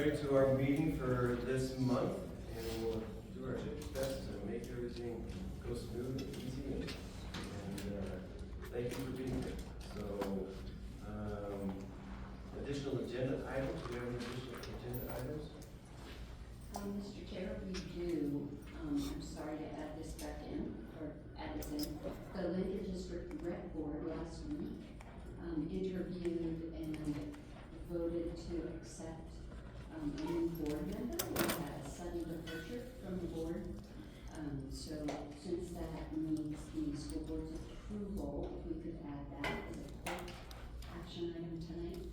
ready to our meeting for this month, and we'll do our best to make everything go smooth and easy. And thank you for being here. So, additional agenda items. Do we have any additional agenda items? Mr. Chair, we do. I'm sorry to add this back in, or add this in. The Lander District Rec Board last week interviewed and voted to accept a new board member. We had a sudden departure from the board. So since that needs the school board's approval, we could add that as a quick action item tonight.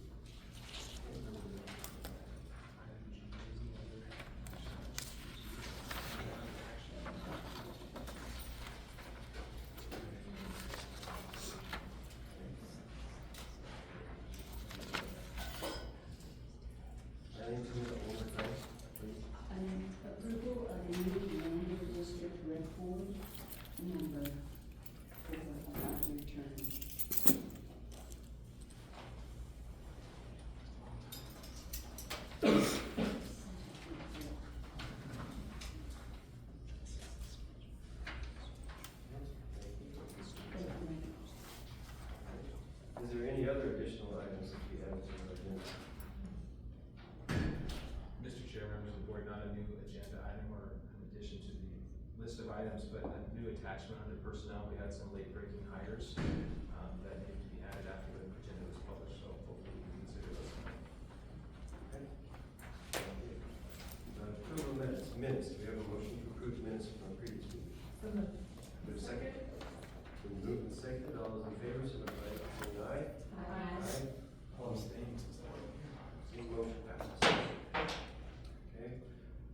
Approval of the new Lander District Rec Board member for a 5-year term. Is there any other additional items that we added to our agenda? Mr. Chair, members of the board, not a new agenda item or an addition to the list of items, but a new attachment under personnel. We had some late breaking hires that needed to be added after the agenda was published, so hopefully we can consider those. Approval minutes. Minutes. Do we have a motion to approve minutes from our previous meeting? Do we have a second? Been moved and seconded. All those in favor, signify by saying aye. Aye. All abstaining. Motion passes. Okay.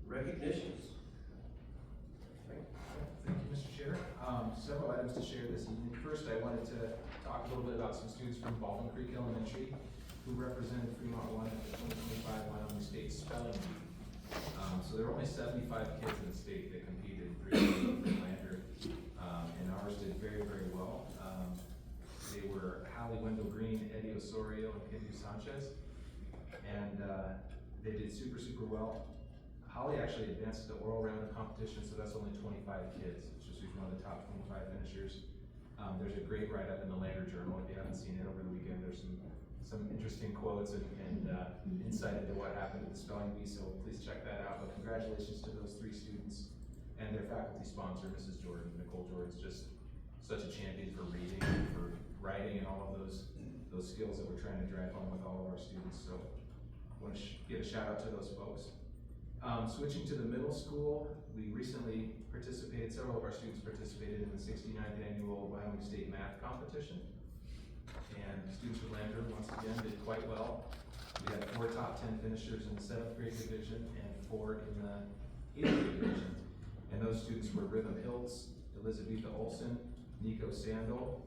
Recognitions. Thank you, Mr. Chair. Several items to share this evening. First, I wanted to talk a little bit about some students from Baldwin Creek Elementary who represented Fremont One at the 2025 Wyoming State Spelling Bee. So there were only 75 kids in the state that competed in Lander, and ours did very, very well. They were Hallie Wendell Green, Eddie Osorio, and Kendu Sanchez, and they did super, super well. Holly actually advanced to the oral round of competition, so that's only 25 kids. It's just one of the top 25 finishers. There's a great write-up in the Lander Journal. If you haven't seen it over the weekend, there's some interesting quotes and insight into what happened at the spelling bee, so please check that out. But congratulations to those 3 students and their faculty sponsor, Mrs. Jordan. Nicole Jordan's just such a champion for reading, for writing, and all of those skills that we're trying to drive home with all of our students. So I want to give a shout out to those folks. Switching to the middle school, we recently several of our students participated in the 69th annual Wyoming State Math Competition. And students from Lander, once again, did quite well. We had 4 top 10 finishers in the 7th grade division and 4 in the 8th grade division. And those students were Rhythm Hiltz, Elizabetha Olson, Nico Sandel,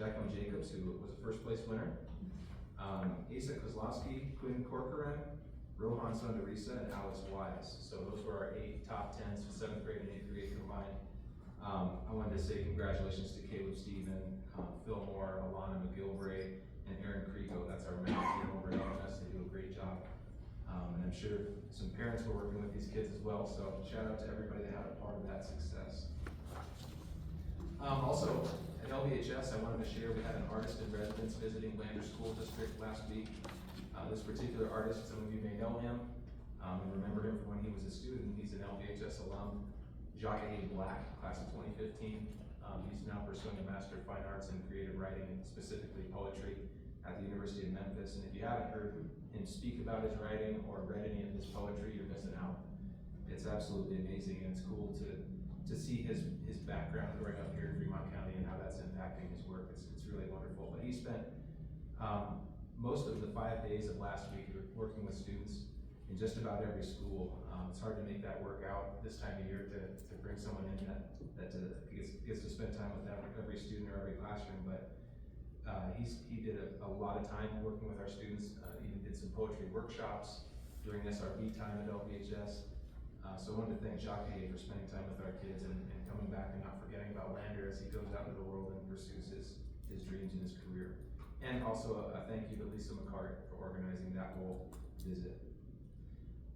Declan Jacobs, who was a first place winner, Asa Kozlowski, Quinn Corcoran, Rohan Sundarisa, and Alex Wise. So those were our 8 top 10s for 7th grade and 8th grade combined. I wanted to say congratulations to Caleb Stephen, Phil Moore, Alana McGilvray, and Aaron Kriego. That's our math team over at LMS. They do a great job. And I'm sure some parents were working with these kids as well, so shout out to everybody that had a part of that success. Also, at LVHS, I wanted to share, we had an artist in residence visiting Lander School District last week. This particular artist, some of you may know him and remember him from when he was a student. He's an LVHS alum, Jacques A. Black, class of 2015. He's now pursuing a Master of Fine Arts in Creative Writing, and specifically poetry, at the University of Memphis. And if you haven't heard him speak about his writing or read any of his poetry, you're missing out. It's absolutely amazing, and it's cool to see his background growing up here in Fremont County and how that's impacting his work. It's really wonderful. But he spent most of the 5 days of last week working with students in just about every school. It's hard to make that work out this time of year to bring someone in that gets to spend time with every student or every classroom, but he did a lot of time working with our students. Even did some poetry workshops during SRB time at LVHS. So I wanted to thank Jacques for spending time with our kids and coming back and not forgetting about Lander as he goes out into the world and pursues his dreams and his career. And also a thank you to Lisa McCart for organizing that whole visit.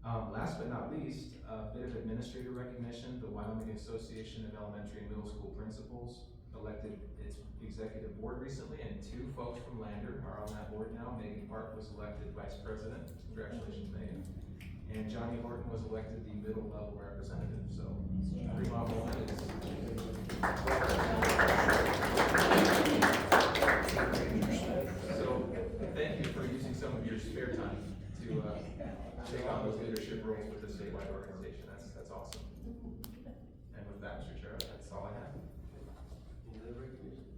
Last but not least, a bit of administrator recognition. The Wyoming Association of Elementary and Middle School Principals elected its executive board recently, and 2 folks from Lander are on that board now. Megan Park was elected vice president. Congratulations, Megan. And Johnny Horton was elected the middle level representative. So Fremont One is. So thank you for using some of your spare time to take on those leadership roles with the statewide organization. That's awesome. And with that, Mr. Chair, that's all I have. Any other recognition?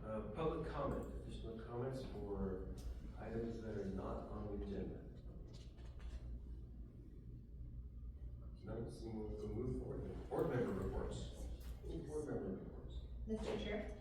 No? Public comment, additional comments for items that are not on the agenda? None, so we'll move forward. Board member reports. Any board member reports? Mr. Chair?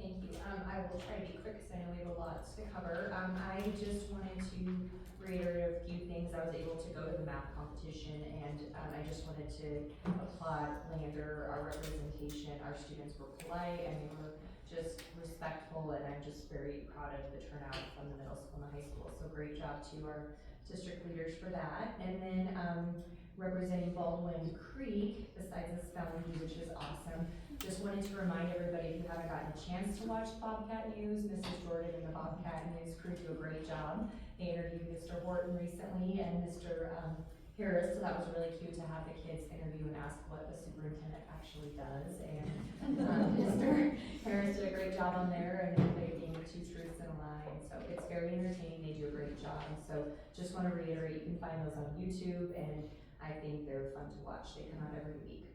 Thank you. I will try to be quick because I know we have a lot to cover. I just wanted to reiterate a few things. I was able to go to the math competition, and I just wanted to applaud Lander, our representation. Our students were polite and they were just respectful, and I'm just very proud of the turnout from the middle school and the high school. So great job to our district leaders for that. And then representing Baldwin Creek, besides the spelling bee, which is awesome. Just wanted to remind everybody, if you haven't gotten a chance to watch Bobcat News, Mrs. Jordan and the Bobcat News crew do a great job. They interviewed Mr. Horton recently and Mr. Harris, so that was really cute to have the kids interview and ask what the superintendent actually does. And Mr. Harris did a great job on there, and they gave me 2 truths and a lie. And so it's very entertaining. They do a great job. So just want to reiterate, you can find those on YouTube, and I think they're fun to watch. They come out every week.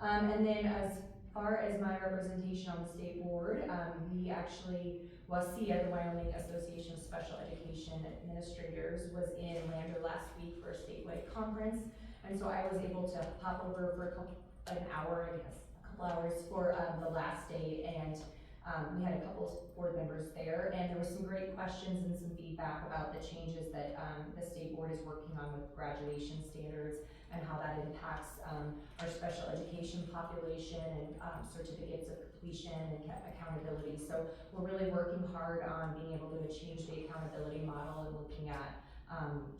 And then as far as my representation on the state board, we actually, WASIA, the Wyoming Association of Special Education Administrators, was in Lander last week for a statewide conference. And so I was able to pop over for a couple hours for the last day, and we had a couple of board members there, and there were some great questions and some feedback about the changes that the state board is working on with graduation standards and how that impacts our special education population and certificates of completion and accountability. So we're really working hard on being able to change the accountability model and looking at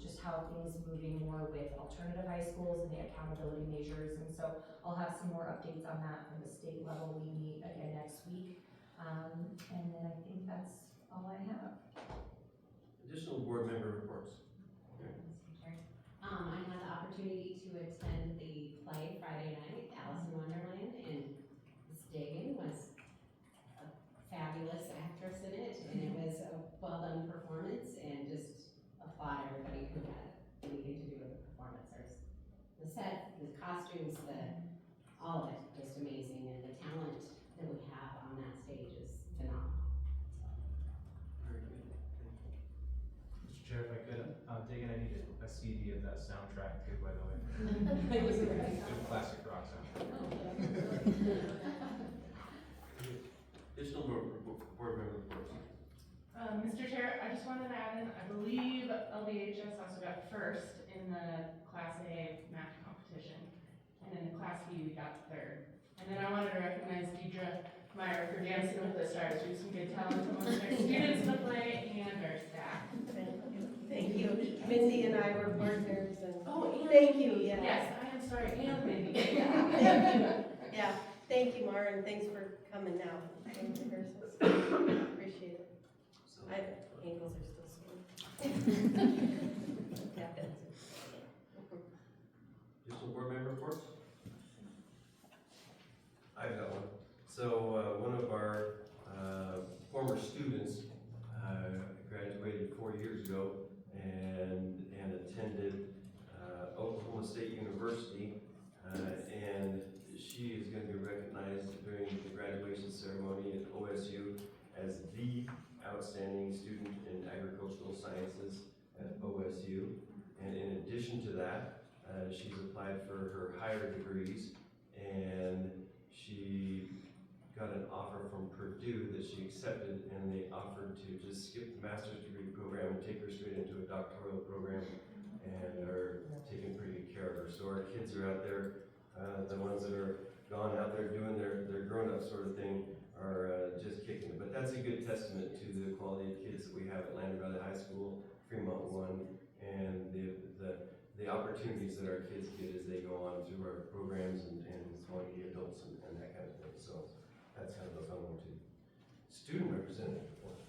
just how things moving more with alternative high schools and the accountability measures. And so I'll have some more updates on that from the state level. We meet again next week. And then I think that's all I have. Additional board member reports. I had the opportunity to attend the play Friday night, Alice in Wonderland, and Miss Dagan was a fabulous actress in it, and it was a well-done performance, and just applaud everybody who had anything to do with the performance. There's the set, the costumes, all of it, just amazing, and the talent that we have on that stage is phenomenal. Very good. Mr. Chair, if I could, Dagan, I need a CD of that soundtrack too, by the way. Good classic rock soundtrack. Additional board member reports. Mr. Chair, I just wanted to add in, I believe LDHS also got first in the Class A math competition, and in the Class B we got third. And then I wanted to recognize Deidre Meyer for Dancing with the Stars. She was some good talent amongst our students in the play and our staff. Thank you. Mindy and I were partners, and And thank you, yeah. Yes, I am sorry, and Mindy. Thank you. Yeah, thank you, Mara, and thanks for coming now. Thank you, rehearsals. Appreciate it. So, My ankles are still sore. Yeah. additional board member reports? I've got one. So, one of our former students graduated 4 years ago and attended Oklahoma State University, and she is going to be recognized during the graduation ceremony at OSU as the outstanding student in agricultural sciences at OSU. And in addition to that, she's applied for her higher degrees, and she got an offer from Purdue that she accepted, and they offered to just skip the master's degree program and take her straight into a doctoral program, and are taking pretty good care of her. So our kids are out there, the ones that are gone out there doing their grown-up sort of thing, are just kicking it. But that's a good testament to the quality of kids that we have at Lander Valley High School, Fremont One, and the the opportunities that our kids get as they go on through our programs and going to be adults and that kind of thing. So that's kind of a fun one too. Student representative report.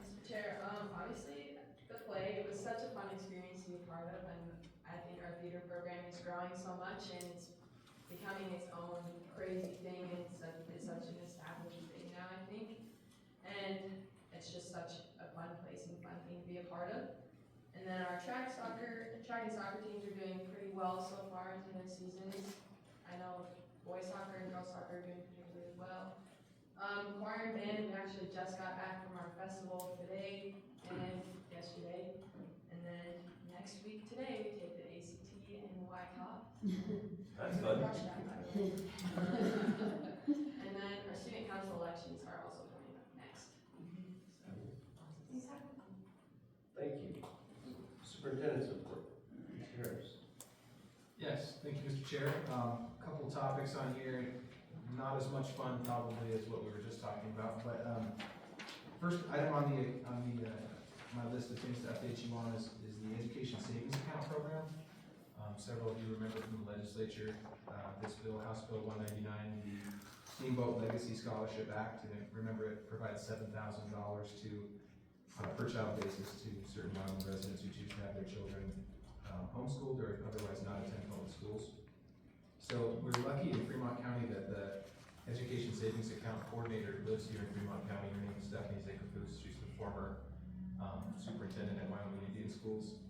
Mr. Chair, obviously, the play, it was such a fun experience to be part of, and I think our theater program is growing so much, and it's becoming its own crazy thing, and it's such an established thing now, I think. And it's just such a fun place and fun thing to be a part of. And then our track and soccer teams are doing pretty well so far into their seasons. I know boys soccer and girls soccer are doing particularly well. Choir and band, we actually just got back from our festival today and yesterday. And then next week today, we take the ACT in Wyckoff. That's fun. Crush that, by the way. And then our student council elections are also coming up next. So, things happen. Thank you. Superintendent's report. Harris. Yes, thank you, Mr. Chair. Couple topics on here, not as much fun probably as what we were just talking about, but, first item on my list of things to update you on is the Education Savings Account Program. Several of you remember from the legislature, this bill, House Bill 199, the Steamboat Legacy Scholarship Act, and remember it provides $7,000 to, per child basis to certain Wyoming residents who choose to have their children homeschooled or otherwise not attend public schools. So we're lucky in Fremont County that the Education Savings Account Coordinator lives here in Fremont County. Her name is Stephanie Zickerfoos. She's the former superintendent at Wyoming Indian Schools.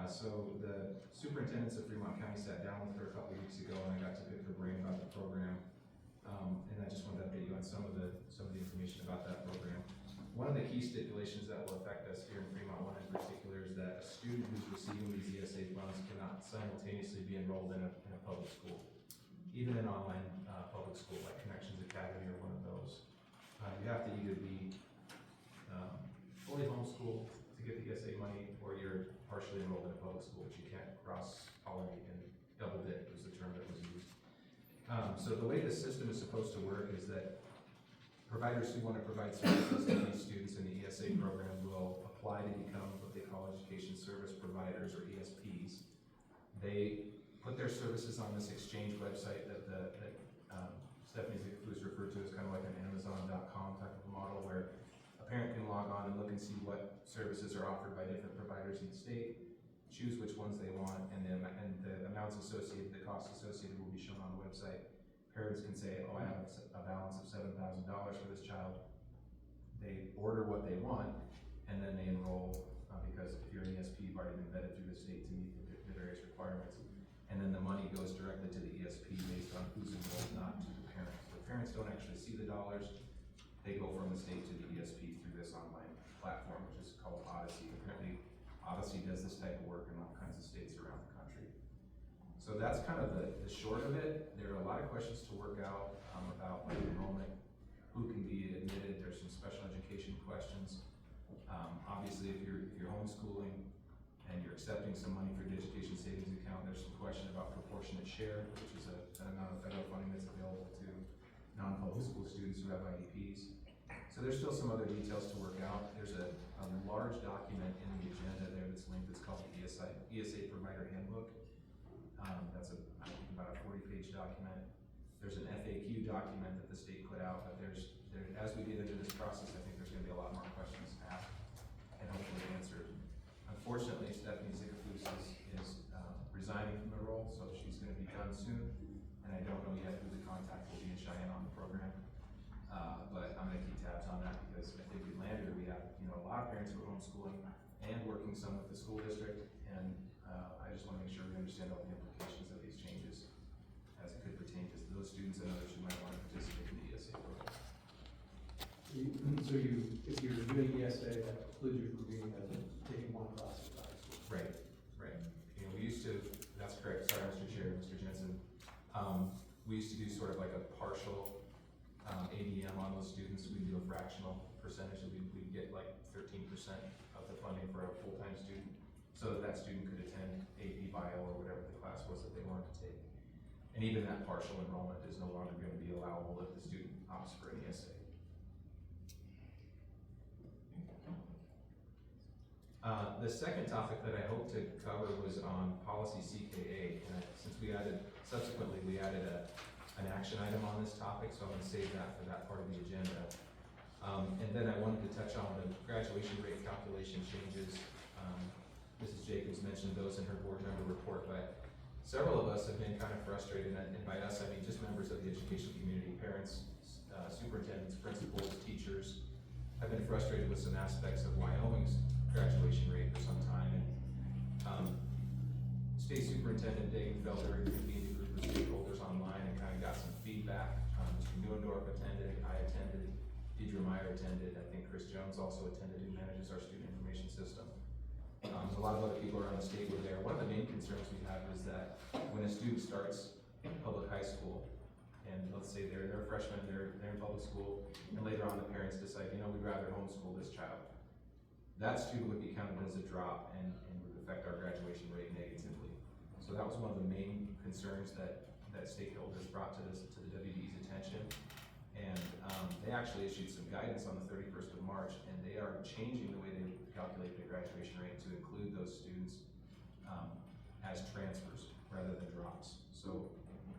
So the superintendents of Fremont County sat down with her a couple weeks ago, and I got to pick her brain about the program. And I just wanted to update you on some of the information about that program. One of the key stipulations that will affect us here in Fremont One in particular is that a student who's receiving these ESA funds cannot simultaneously be enrolled in a public school, even an online public school like Connections Academy or one of those. You have to either be fully homeschooled to get the ESA money, or you're partially enrolled in a public school, but you can't cross-pollinate and double dip was the term that was used. So the way this system is supposed to work is that providers who want to provide services to these students in the ESA program will apply to become what they call education service providers, or ESPs. They put their services on this exchange website that Stephanie Zickerfoos referred to as kind of like an Amazon.com type of model, where a parent can log on and look and see what services are offered by different providers in the state, choose which ones they want, and the amounts associated, the costs associated will be shown on the website. Parents can say, oh, I have a balance of $7,000 for this child. They order what they want, and then they enroll, because if you're an ESP, you've already been vetted through the state to meet the various requirements. And then the money goes directly to the ESP based on who's enrolled, not to the parents. The parents don't actually see the dollars. They go from the state to the ESP through this online platform, which is called Odyssey. Apparently, Odyssey does this type of work in all kinds of states around the country. So that's kind of the short of it. There are a lot of questions to work out about like enrollment, who can be admitted. There's some special education questions. Obviously, if you're homeschooling and you're accepting some money for the education savings account, there's some question about proportionate share, which is an amount of federal funding that's available to non-public school students who have IEPs. So there's still some other details to work out. There's a large document in the agenda there that's linked. It's called the ESA Provider Handbook. That's I think about a 40-page document. There's an FAQ document that the state put out, but as we get into this process, I think there's going to be a lot more questions asked and hopefully answered. Unfortunately, Stephanie Zickerfoos is resigning from the role, so she's going to be done soon, and I don't know yet who the contact will be in Cheyenne on the program. But I'm going to keep tabs on that, because I think in Lander we have a lot of parents who are homeschooling and working some with the school district, and I just want to make sure we understand all the implications of these changes as it could pertain to those students and others who might want to participate in the ESA program. So if you're doing ESA, that precludes you from taking one class at high school. Right. We used to, that's correct, sorry, Mr. Chair, Mr. Jensen. We used to do sort of like a partial ADM on those students. We'd do a fractional percentage, and we'd get like 13% of the funding for a full-time student, so that student could attend AP Bio or whatever the class was that they wanted to take. And even that partial enrollment is no longer going to be allowable if the student opts for an ESA. The second topic that I hope to cover was on policy CKA, and since subsequently we added an action item on this topic, so I'm gonna save that for that part of the agenda. And then I wanted to touch on the graduation rate calculation changes. Mrs. Jacobs mentioned those in her board member report, but several of us have been kind of frustrated, and by us, I mean just members of the education community, parents, superintendents, principals, teachers, have been frustrated with some aspects of Wyoming's graduation rate for some time. And State Superintendent Dave Felder convened a group of stakeholders online and kind of got some feedback. Mr. Neuendorf attended, I attended, Deidre Meyer attended, I think Chris Jones also attended, who manages our student information system. A lot of other people around the state were there. One of the main concerns we have is that when a student starts in public high school, and let's say they're freshmen, they're in public school, and later on the parents decide, you know, we'd rather homeschool this child. That student would be counted as a drop and would affect our graduation rate negatively. So that was one of the main concerns that stakeholders brought to the WDE's attention. And they actually issued some guidance on the 31st of March, and they are changing the way they calculate the graduation rate to include those students as transfers rather than drops. So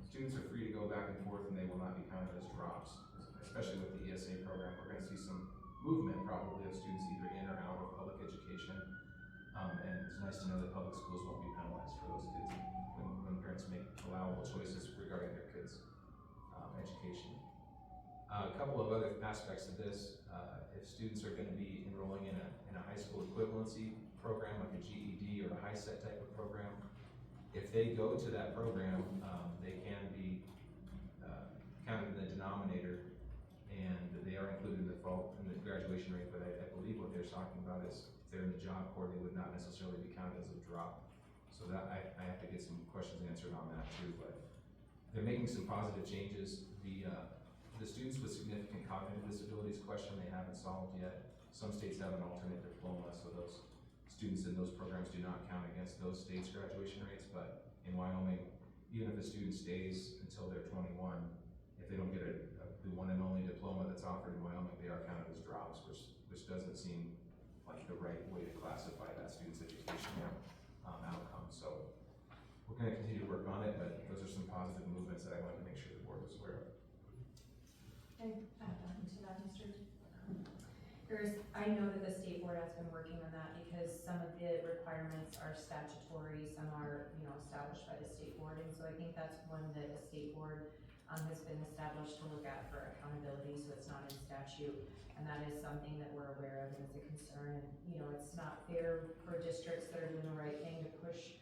students are free to go back and forth, and they will not be counted as drops. Especially with the ESA program, we're going to see some movement probably of students either in or out of public education. And it's nice to know that public schools won't be penalized for those kids when parents make allowable choices regarding their kids' education. A couple of other aspects of this, if students are going to be enrolling in a high school equivalency program, like a GED or a HiSET type of program, if they go to that program, they can be counted in the denominator, and they are included in the graduation rate, but I believe what they're talking about is if they're in the Job Corps, they would not necessarily be counted as a drop. So that I have to get some questions answered on that too, but they're making some positive changes. The students with significant cognitive disabilities question they haven't solved yet. Some states have an alternate diploma, so those students in those programs do not count against those states' graduation rates, but in Wyoming, even if a student stays until they're 21, if they don't get the one and only diploma that's offered in Wyoming, they are counted as drops, which doesn't seem like the right way to classify that student's education outcome. So we're going to continue to work on it, but those are some positive movements that I wanted to make sure the board was aware of. And add on to that, Mr. I know that the state board has been working on that because some of the requirements are statutory, some are, established by the state board. And so I think that's one that the state board has been established to look at for accountability, so it's not in statute. And that is something that we're aware of and is a concern. And, it's not fair for districts that are doing the right thing to push,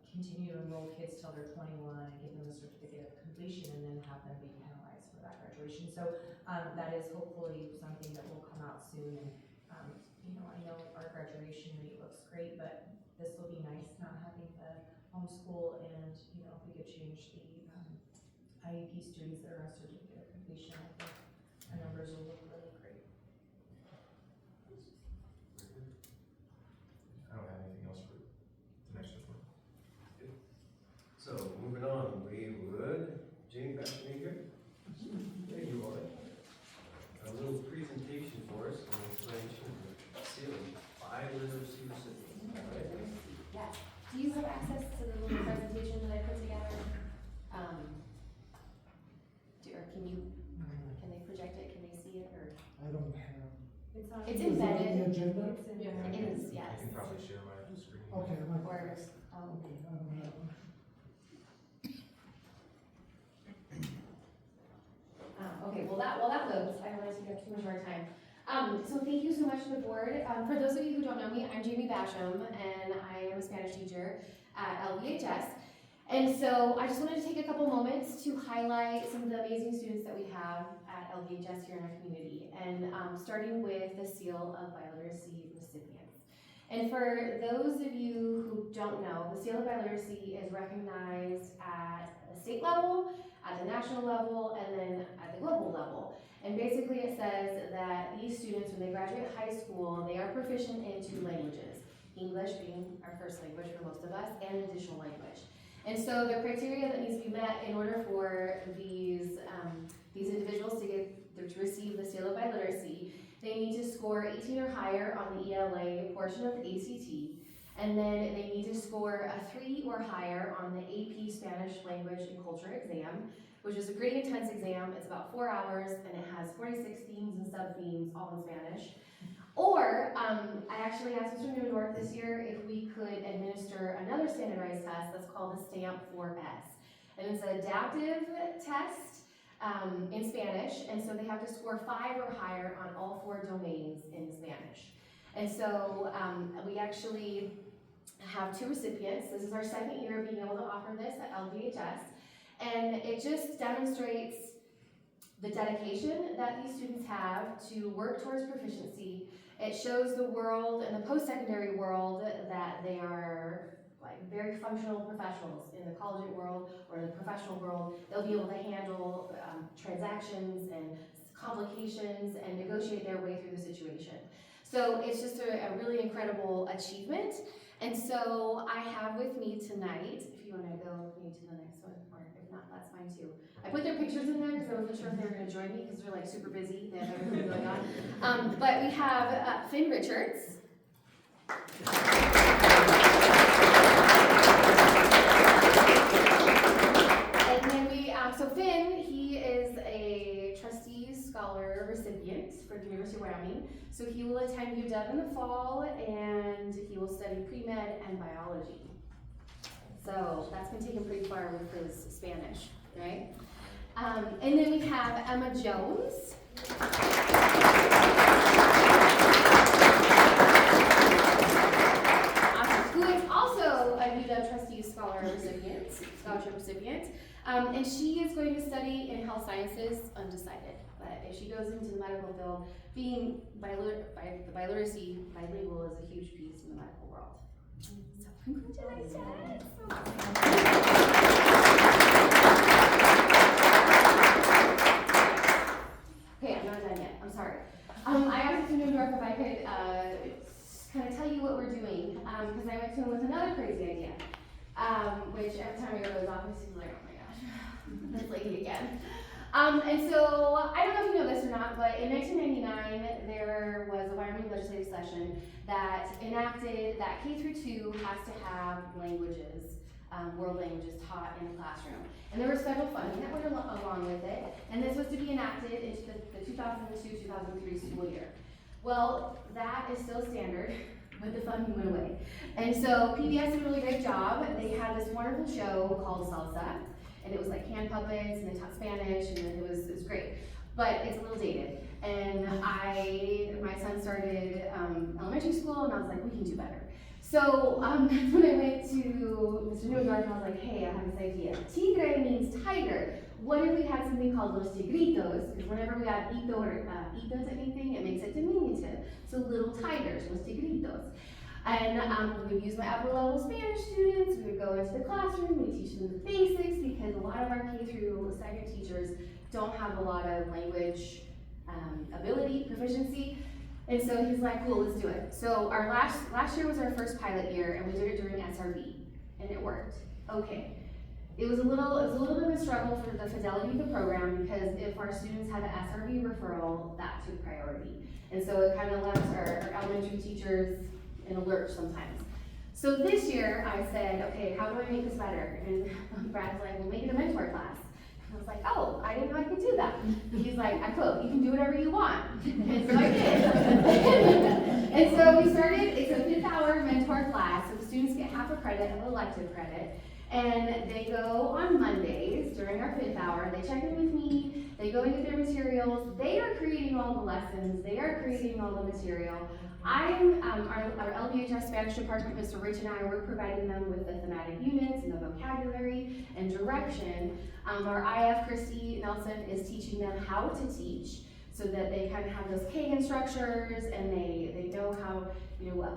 continue to enroll kids till they're 21 and give them a certificate of completion and then have them be penalized for that graduation. So that is hopefully something that will come out soon. And, I know our graduation rate looks great, but this will be nice not having the homeschool and, if we could change the IEP students that are on certificate of completion, I think our numbers will look really great. I don't have anything else for the next report. So moving on, we would, Jamie, back to me here. There you are. A little presentation for us, an explanation of CILI, biliteracy recipients, right? Yeah. Do you have access to the little presentation that I put together? Or can they project it? Can they see it? Or I don't have. It's on. it's Is it on embedded. the agenda? It's in there. It is, I yes. can probably share my screen. Okay, I might. Or, Okay, I don't have one. okay, well that loads. I don't want to take up too much of our time. So thank you so much to the board. For those of you who don't know me, I'm Jamie Basham, and I am a Spanish teacher at LVHS. And so I just wanted to take a couple moments to highlight some of the amazing students that we have at LVHS here in our community, and starting with the Seal of Biliteracy recipients. And for those of you who don't know, the Seal of Biliteracy is recognized at the state level, at the national level, and then at the global level. And basically it says that these students, when they graduate high school, they are proficient in 2 languages, English being our first language for most of us, and an additional language. And so the criteria that needs to be met in order for these individuals to receive the Seal of Biliteracy They need to score 18 or higher on the ELA portion of the ACT. And then they need to score a 3 or higher on the AP Spanish Language and Culture exam, which is a pretty intense exam. It's about 4 hours and it has 46 themes and sub-themes all in Spanish. Or, I actually asked Mr. Newendorf this year if we could administer another standardized test that's called the STAMP 4S. And it's an adaptive test in Spanish, and so they have to score 5 or higher on all 4 domains in Spanish. And so we actually have 2 recipients. This is our second year of being able to offer this at LVHS, and it just demonstrates the dedication that these students have to work towards proficiency. It shows the world and the post-secondary world that they are like very functional professionals in the college world or the professional world. They'll be able to handle transactions and complications and negotiate their way through the situation. So it's just a really incredible achievement. And so I have with me tonight, if you want to go with me to the next one, or if not, that's fine too. I put their pictures in there because I wasn't sure if they were going to join me because they're like super busy. They have everything going on. But we have Finn Richards. And then so Finn, he is a Trustees Scholar recipient for the University of Wyoming. So he will attend UW in the fall and he will study pre-med and biology. So that's been taken pretty far with his Spanish, right? And then we have Emma Jones. Who is also a UW Trustees Scholarship recipient. And she is going to study in health sciences, undecided. But if she goes into the medical field, being bilingual is a huge piece in the medical world. So congratulations! Okay, I'm not done yet. I'm sorry. I asked Mr. Newendorf if I could kind of tell you what we're doing, because I went to him with another crazy idea, which every time I go to his office, he's like, oh my gosh, this lady again. And so, I don't know if you know this or not, but in 1999, there was a Wyoming legislative session that enacted that K through 2 has to have languages, world languages taught in the classroom. And there was federal funding that went along with it, and this was to be enacted into the 2002-2003 school year. Well, that is still standard, but the funding went away. And so PBS did a really great job. They had this wonderful show called Salsa, and it was like hand puppets, and they taught Spanish, and it was great. But it's a little dated. And my son started elementary school, and I was like, we can do better. So that's when I went to Mr. Newendorf, and I was like, hey, I have this idea. Tigre means tiger. What if we had something called los tigritos? Because whenever we add ito or ita to anything, it makes it diminutive. So little tigers, los tigritos. And we would use my upper level Spanish students. We would go into the classroom, we teach them the basics, because a lot of our K through 2nd teachers don't have a lot of language ability, proficiency. And so he's like, cool, let's do it. So our last year was our first pilot year, and we did it during SRV, and it worked. Okay. It was a little bit of a struggle for the fidelity of the program, because if our students had an SRV referral, that took priority. And so it kind of left our elementary teachers in a lurch sometimes. So this year I said, okay, how do I make this better? And Brad's like, well, make it a mentor class. I was like, oh, I didn't know I could do that. He's like, I quote, you can do whatever you want. And so I did. And so we started, it's a 5th hour mentor class, so the students get half a credit of elective credit. And they go on Mondays during our 5th hour, they check in with me, they go into their materials, they are creating all the lessons, they are creating all the material. Our LVHS Spanish department, Mr. Rich and I, were providing them with the thematic units and the vocabulary and direction. Our IF, Christy Nelson, is teaching them how to teach so that they kind of have those Kagan structures and they know how,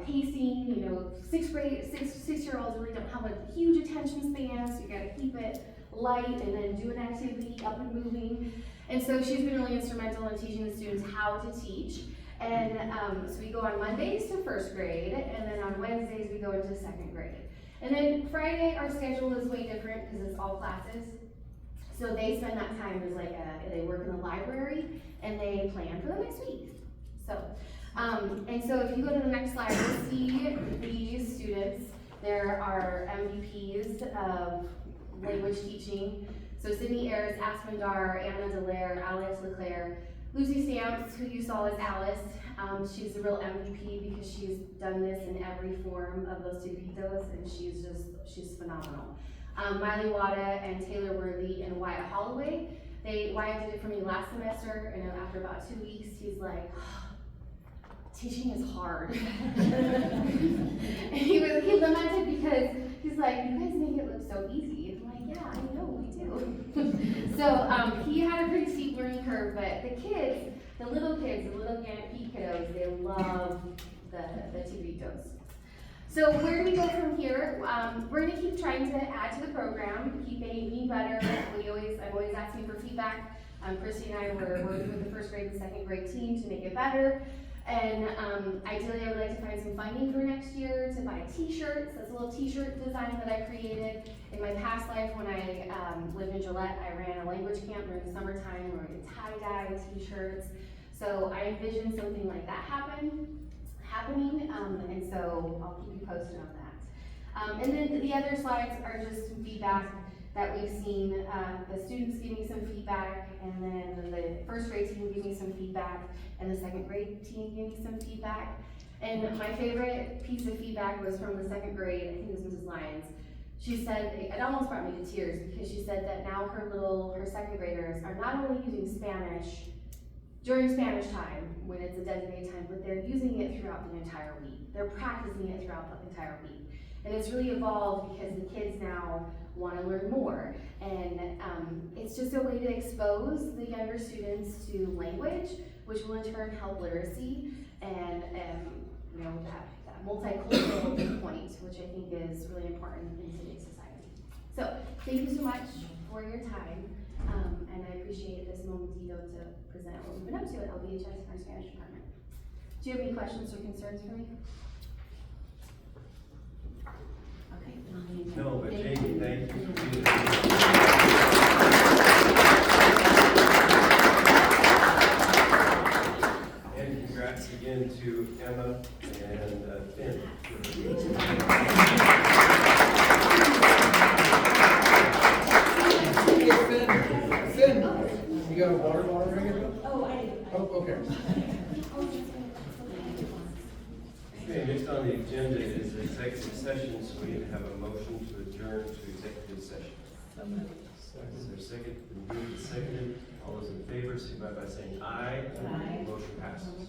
pacing, 6-year-olds really don't have a huge attention span, so you gotta keep it light and then do an activity up and moving. And so she's been really instrumental in teaching the students how to teach. And so we go on Mondays to 1st grade, and then on Wednesdays we go into 2nd grade. And then Friday, our schedule is way different because it's all classes. So they spend that time as they work in the library and they plan for the next week. So, and so if you go to the next slide, you'll see these students. There are MVPs of language teaching. So Sydney Ayers, Aspen Dar, Anna Delaire, Alex Leclerc, Lucy Stamps, who you saw as Alice. She's a real MVP because she's done this in every form of Los Tupitos, and she's phenomenal. Miley Wada and Taylor Worthy and Wyatt Holloway. Wyatt did it for me last semester, and after about 2 weeks, he's like, teaching is hard. And he lamented because he's like, you guys make it look so easy. I'm like, yeah, I know, we do. So he had a pretty steep learning curve, but the kids, the little Gannett Peak kiddos, they love the Tupitos. So where do we go from here? We're gonna keep trying to add to the program, keep making me better. I'm always asking for feedback. Christy and I were working with the first grade and second grade team to make it better. And ideally, I would like to find some funding for next year to buy t-shirts. That's a little t-shirt design that I created. In my past life, when I lived in Gillette, I ran a language camp during the summertime where we did tie-dye t-shirts. So I envision something like that happening, and so I'll keep you posted on that. And then the other slides are just some feedback that we've seen. The students give me some feedback, and then the first grade team gave me some feedback, and the second grade team gave me some feedback. And my favorite piece of feedback was from the second grade, I think it was Mrs. Lyons. She said, it almost brought me to tears, because she said that now her second graders are not only using Spanish during Spanish time, when it's a designated time, but they're using it throughout the entire week. They're practicing it throughout the entire week. And it's really evolved because the kids now want to learn more. And it's just a way to expose the younger students to language, which will in turn help literacy and that multicultural viewpoint, which I think is really important in today's society. So thank you so much for your time. And I appreciate this momentito to present what we've been up to at LBHS in our Spanish department. Do you have any questions or concerns for me? Okay. No, but Jamie, thank you for being And congrats again to Emma and Finn. Finn, you got a water bottle right here? Oh, I didn't. Oh, okay. Okay, next on the agenda is executive session, so we need to have a motion to adjourn to executive session. Is there a second? Been moved and seconded. All those in favor, signify by saying aye. Aye. Motion passes.